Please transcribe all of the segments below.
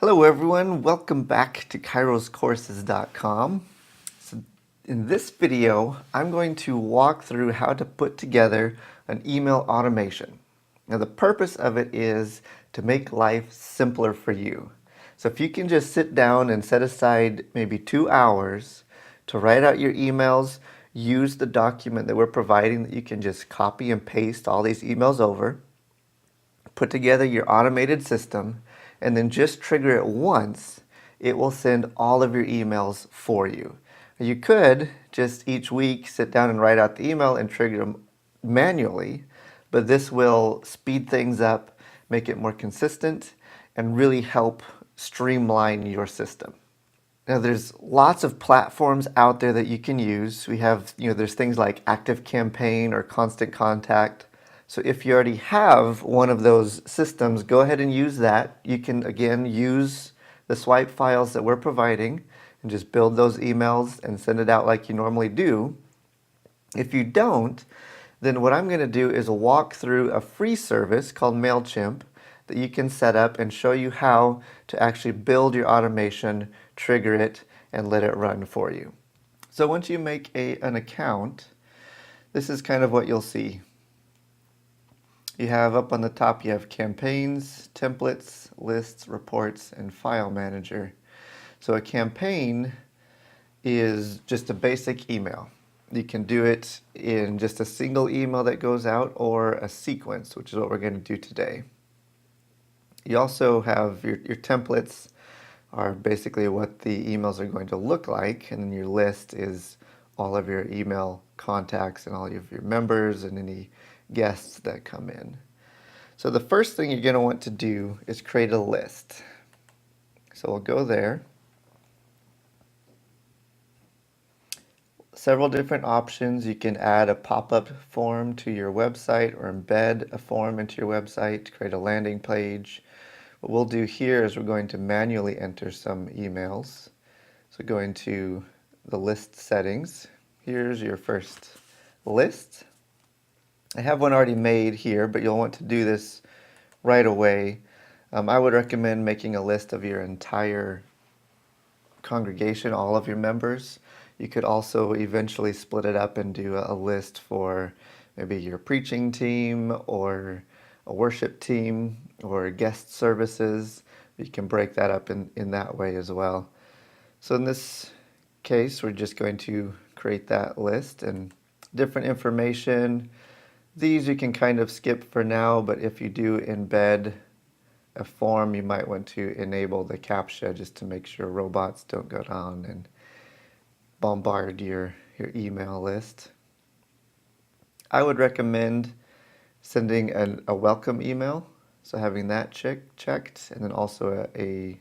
Hello everyone, welcome back to kairoscourses.com. So in this video, I'm going to walk through how to put together an email automation. Now the purpose of it is to make life simpler for you. So if you can just sit down and set aside maybe 2 hours to write out your emails, use the document that we're providing that you can just copy and paste all these emails over, put together your automated system, and then just trigger it once, it will send all of your emails for you. You could just each week sit down and write out the email and trigger them manually, but this will speed things up, make it more consistent, and really help streamline your system. Now there's lots of platforms out there that you can use. We have, there's things like ActiveCampaign or Constant Contact. So if you already have one of those systems, go ahead and use that. You can, again, use the swipe files that we're providing and just build those emails and send it out like you normally do. If you don't, then what I'm going to do is walk through a free service called MailChimp that you can set up and show you how to actually build your automation, trigger it, and let it run for you. So once you make an account, this is kind of what you'll see. You have up on the top, you have campaigns, templates, lists, reports, and file manager. So a campaign is just a basic email. You can do it in just a single email that goes out or a sequence, which is what we're going to do today. You also have your templates are basically what the emails are going to look like, and then your list is all of your email contacts and all of your members and any guests that come in. So the first thing you're going to want to do is create a list. So we'll go there. Several different options. You can add a pop-up form to your website or embed a form into your website to create a landing page. What we'll do here is we're going to manually enter some emails. So going to the list settings. Here's your first list. I have one already made here, but you'll want to do this right away. I would recommend making a list of your entire congregation, all of your members. You could also eventually split it up and do a list for maybe your preaching team or a worship team or guest services. You can break that up in that way as well. So in this case, we're just going to create that list and different information. These you can kind of skip for now, but if you do embed a form, you might want to enable the CAPTCHA just to make sure robots don't go down and bombard your email list. I would recommend sending a welcome email, so having that checked, and then also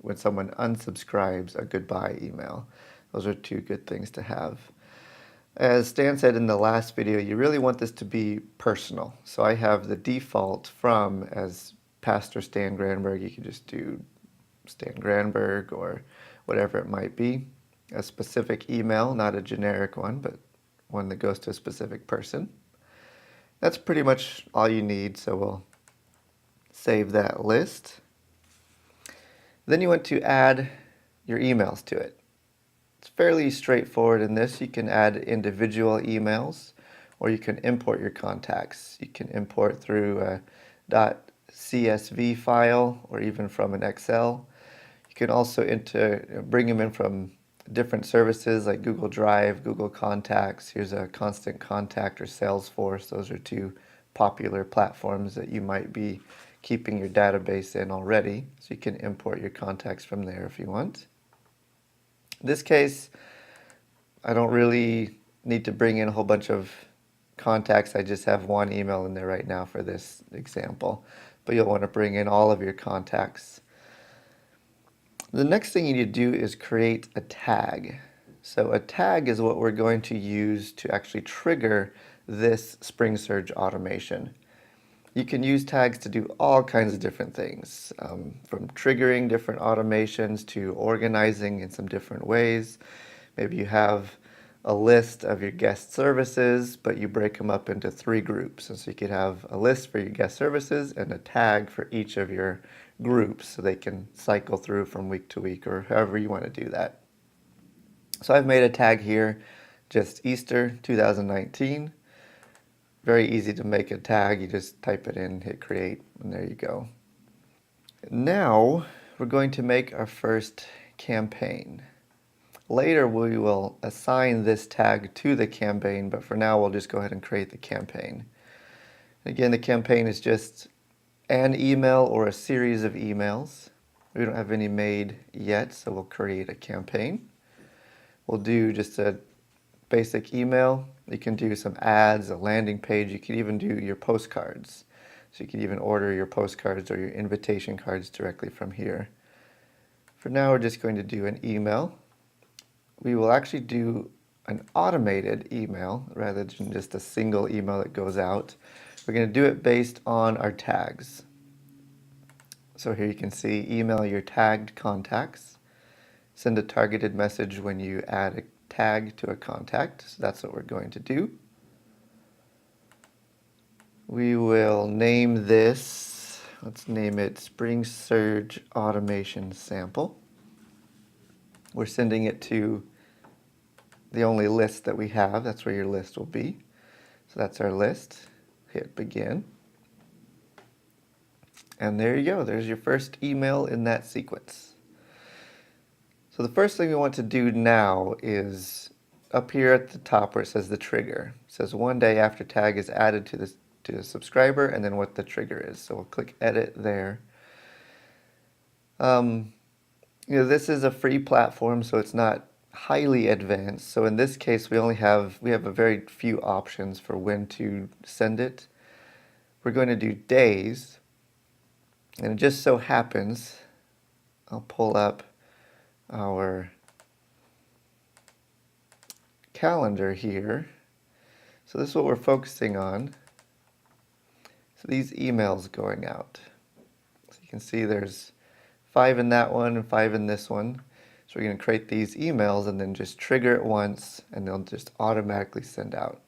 when someone unsubscribes, a goodbye email. Those are two good things to have. As Stan said in the last video, you really want this to be personal. So I have the default from as Pastor Stan Granberg. You can just do Stan Granberg or whatever it might be. A specific email, not a generic one, but one that goes to a specific person. That's pretty much all you need, so we'll save that list. Then you want to add your emails to it. It's fairly straightforward in this. You can add individual emails or you can import your contacts. You can import through a .csv file or even from an Excel. You can also bring them in from different services like Google Drive, Google Contacts. Here's a Constant Contact or Salesforce. Those are two popular platforms that you might be keeping your database in already. So you can import your contacts from there if you want. In this case, I don't really need to bring in a whole bunch of contacts. I just have one email in there right now for this example. But you'll want to bring in all of your contacts. The next thing you need to do is create a tag. So a tag is what we're going to use to actually trigger this SpringSurge automation. You can use tags to do all kinds of different things, from triggering different automations to organizing in some different ways. Maybe you have a list of your guest services, but you break them up into 3 groups. And so you could have a list for your guest services and a tag for each of your groups so they can cycle through from week to week or however you want to do that. So I've made a tag here, just Easter 2019. Very easy to make a tag. You just type it in, hit create, and there you go. Now we're going to make our first campaign. Later we will assign this tag to the campaign, but for now we'll just go ahead and create the campaign. Again, the campaign is just an email or a series of emails. We don't have any made yet, so we'll create a campaign. We'll do just a basic email. You can do some ads, a landing page. You can even do your postcards. So you can even order your postcards or your invitation cards directly from here. For now, we're just going to do an email. We will actually do an automated email rather than just a single email that goes out. We're going to do it based on our tags. So here you can see email your tagged contacts. Send a targeted message when you add a tag to a contact. So that's what we're going to do. We will name this, let's name it Spring Surge Automation Sample. We're sending it to the only list that we have. That's where your list will be. So that's our list. Hit begin. And there you go. There's your first email in that sequence. So the first thing we want to do now is up here at the top where it says the trigger. It says 1 day after tag is added to the subscriber, and then what the trigger is. So we'll click edit there. This is a free platform, so it's not highly advanced. So in this case, we have a very few options for when to send it. We're going to do days, and it just so happens, I'll pull up our calendar here. So this is what we're focusing on. So these emails going out. So you can see there's 5 in that one and 5 in this one. So we're going to create these emails and then just trigger it once and they'll just automatically send out.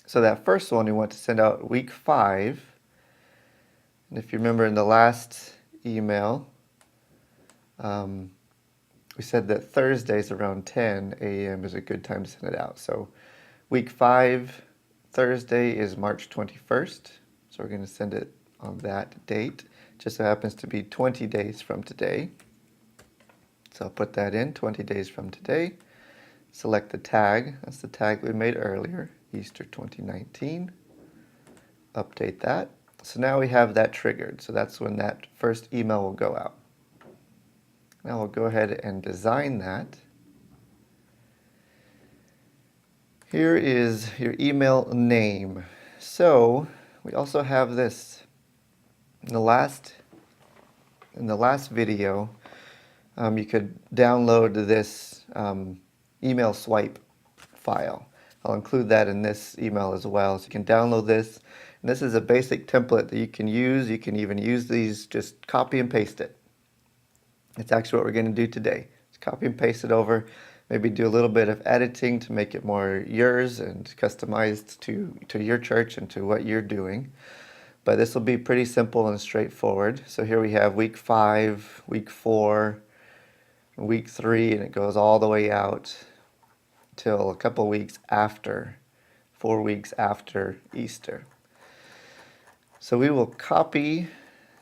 So that first one we want to send out week 5. And if you remember in the last email, we said that Thursdays around 10 a.m. is a good time to send it out. So week 5, Thursday is March 21st. So we're going to send it on that date. Just so happens to be 20 days from today. So I'll put that in, 20 days from today. Select the tag. That's the tag we made earlier, Easter 2019. Update that. So now we have that triggered. So that's when that first email will go out. Now we'll go ahead and design that. Here is your email name. So we also have this. In the last video, you could download this email swipe file. I'll include that in this email as well. So you can download this. And this is a basic template that you can use. You can even use these, just copy and paste it. It's actually what we're going to do today. Just copy and paste it over. Maybe do a little bit of editing to make it more yours and customized to your church and to what you're doing. But this will be pretty simple and straightforward. So here we have week 5, week 4, week 3, and it goes all the way out till a couple weeks after, 4 weeks after Easter. So we will copy,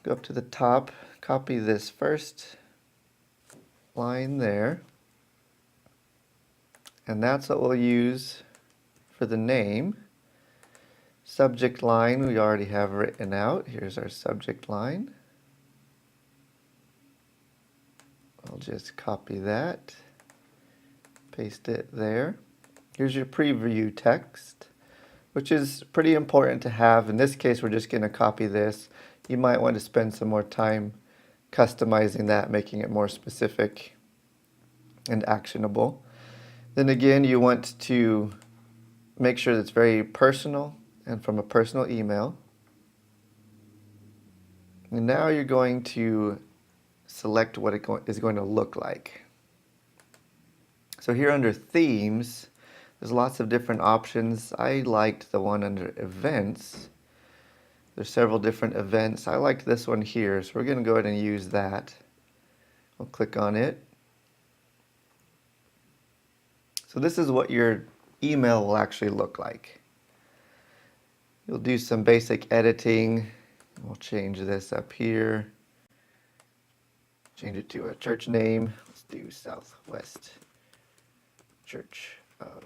go up to the top, copy this first line there. And that's what we'll use for the name. Subject line we already have written out. Here's our subject line. I'll just copy that, paste it there. Here's your preview text, which is pretty important to have. In this case, we're just going to copy this. You might want to spend some more time customizing that, making it more specific and actionable. Then again, you want to make sure that it's very personal and from a personal email. And now you're going to select what it is going to look like. So here under themes, there's lots of different options. I liked the one under events. There's several different events. I liked this one here, so we're going to go ahead and use that. We'll click on it. So this is what your email will actually look like. You'll do some basic editing. We'll change this up here. Change it to a church name. Let's do Southwest Church of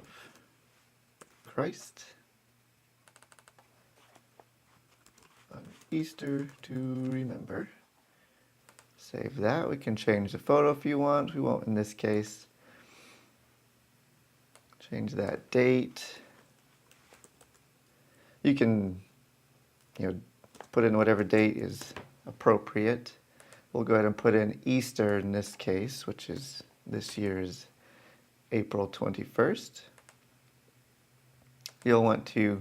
Christ. On Easter to remember. Save that. We can change the photo if you want. We won't in this case. Change that date. You can, put in whatever date is appropriate. We'll go ahead and put in Easter in this case, which is this year's April 21st. You'll want to,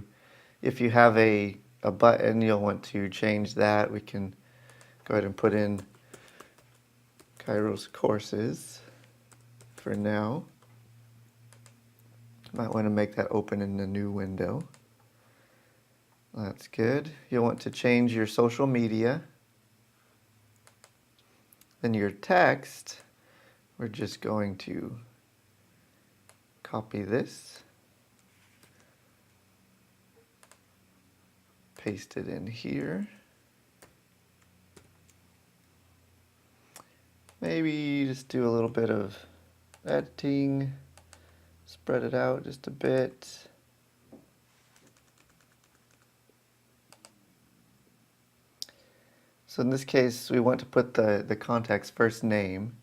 if you have a button, you'll want to change that. We can go ahead and put in Kairos courses for now. Might want to make that open in a new window. That's good. You'll want to change your social media. Then your text, we're just going to copy this, paste it in here. Maybe just do a little bit of editing, spread it out just a bit. So in this case, we want to put the contact's first name.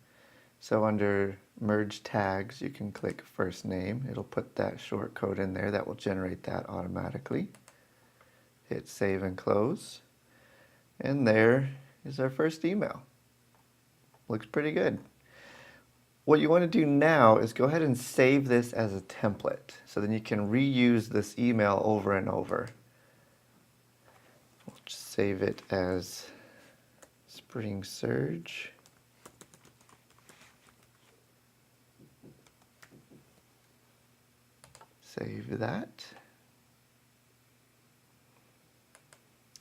So under merge tags, you can click first name. It'll put that short code in there. That will generate that automatically. Hit save and close. And there is our first email. Looks pretty good. What you want to do now is go ahead and save this as a template. So then you can reuse this email over and over. We'll just save it as Spring Surge. Save that.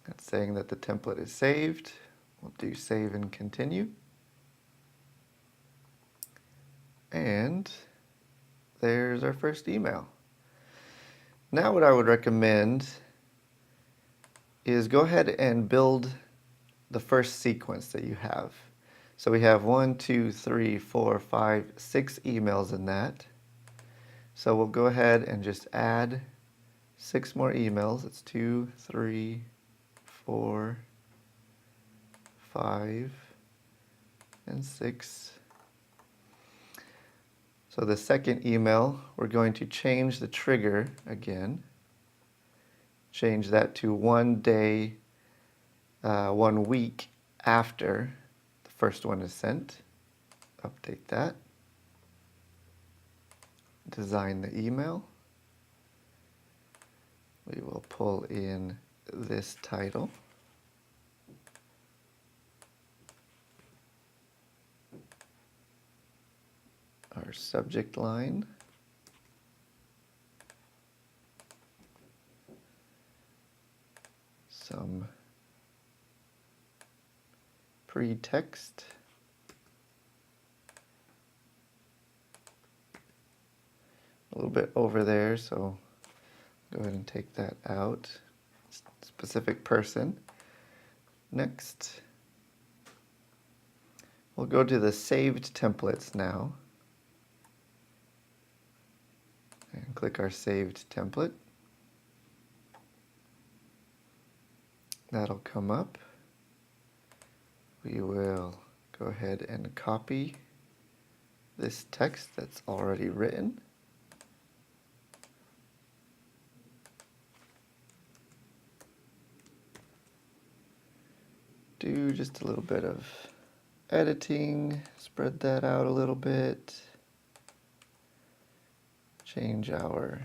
That's saying that the template is saved. We'll do save and continue. And there's our first email. Now what I would recommend is go ahead and build the first sequence that you have. So we have 1, 2, 3, 4, 5, 6 emails in that. So we'll go ahead and just add 6 more emails. It's 2, 3, 4, 5, and 6. So the second email, we're going to change the trigger again. Change that to 1 day, 1 week after the first one is sent. Update that. Design the email. We will pull in this title. Our subject line. Some pre-text. A little bit over there, so go ahead and take that out. Specific person. Next, we'll go to the saved templates now. And click our saved template. That'll come up. We will go ahead and copy this text that's already written. Do just a little bit of editing, spread that out a little bit. Change our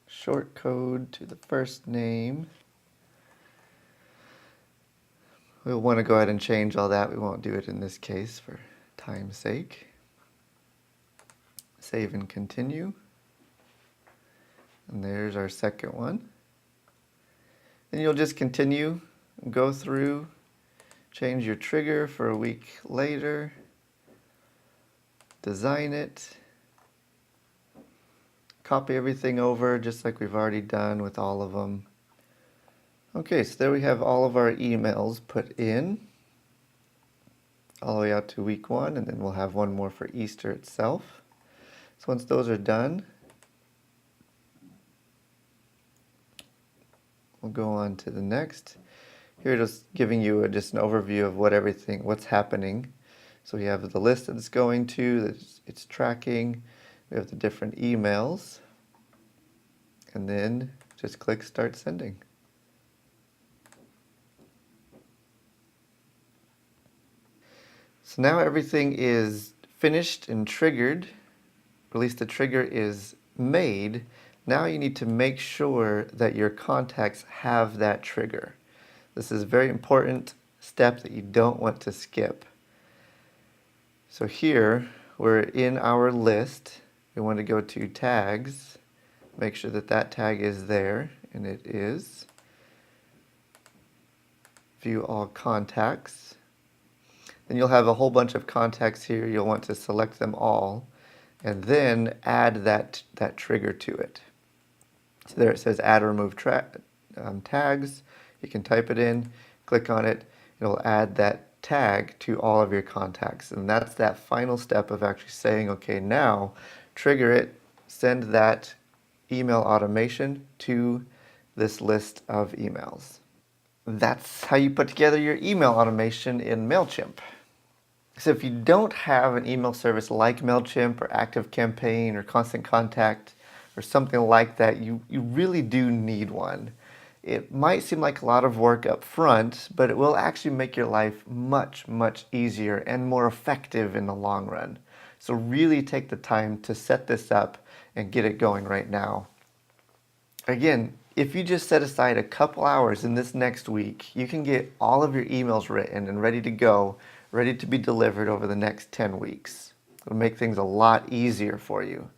short code to the first name. We'll want to go ahead and change all that. We won't do it in this case for time's sake. Save and continue. And there's our second one. Then you'll just continue, go through, change your trigger for a week later, design it, copy everything over just like we've already done with all of them. Okay, so there we have all of our emails put in, all the way out to week 1, and then we'll have one more for Easter itself. So once those are done, we'll go on to the next. Here just giving you just an overview of what's happening. So we have the list that it's going to, that it's tracking. We have the different emails. And then just click Start Sending. So now everything is finished and triggered, or at least the trigger is made. Now you need to make sure that your contacts have that trigger. This is a very important step that you don't want to skip. So here, we're in our list. We want to go to tags, make sure that that tag is there, and it is. View all contacts. Then you'll have a whole bunch of contacts here. You'll want to select them all, and then add that trigger to it. So there it says add or remove tags. You can type it in, click on it, it'll add that tag to all of your contacts. And that's that final step of actually saying, okay, now trigger it, send that email automation to this list of emails. That's how you put together your email automation in MailChimp. So if you don't have an email service like MailChimp or ActiveCampaign or Constant Contact or something like that, you really do need one. It might seem like a lot of work up front, but it will actually make your life much, much easier and more effective in the long run. So really take the time to set this up and get it going right now. Again, if you just set aside a couple hours in this next week, you can get all of your emails written and ready to go, ready to be delivered over the next 10 weeks. It'll make things a lot easier for you.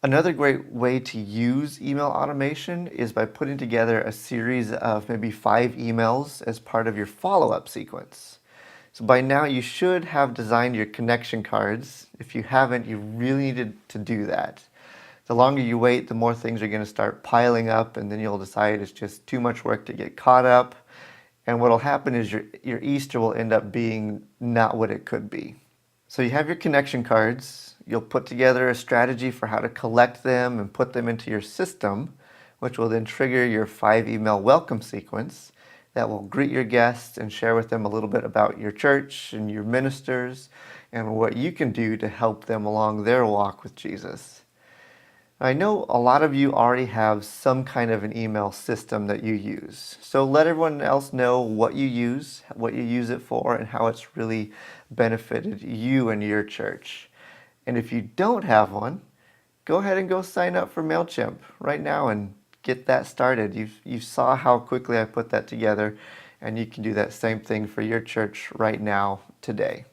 Another great way to use email automation is by putting together a series of maybe 5 emails as part of your follow-up sequence. So by now you should have designed your connection cards. If you haven't, you really need to do that. The longer you wait, the more things are going to start piling up, and then you'll decide it's just too much work to get caught up. And what will happen is your Easter will end up being not what it could be. So you have your connection cards. You'll put together a strategy for how to collect them and put them into your system, which will then trigger your 5 email welcome sequence that will greet your guests and share with them a little bit about your church and your ministers and what you can do to help them along their walk with Jesus. I know a lot of you already have some kind of an email system that you use. So let everyone else know what you use it for, and how it's really benefited you and your church. And if you don't have one, go ahead and go sign up for MailChimp right now and get that started. You saw how quickly I put that together, and you can do that same thing for your church right now, today.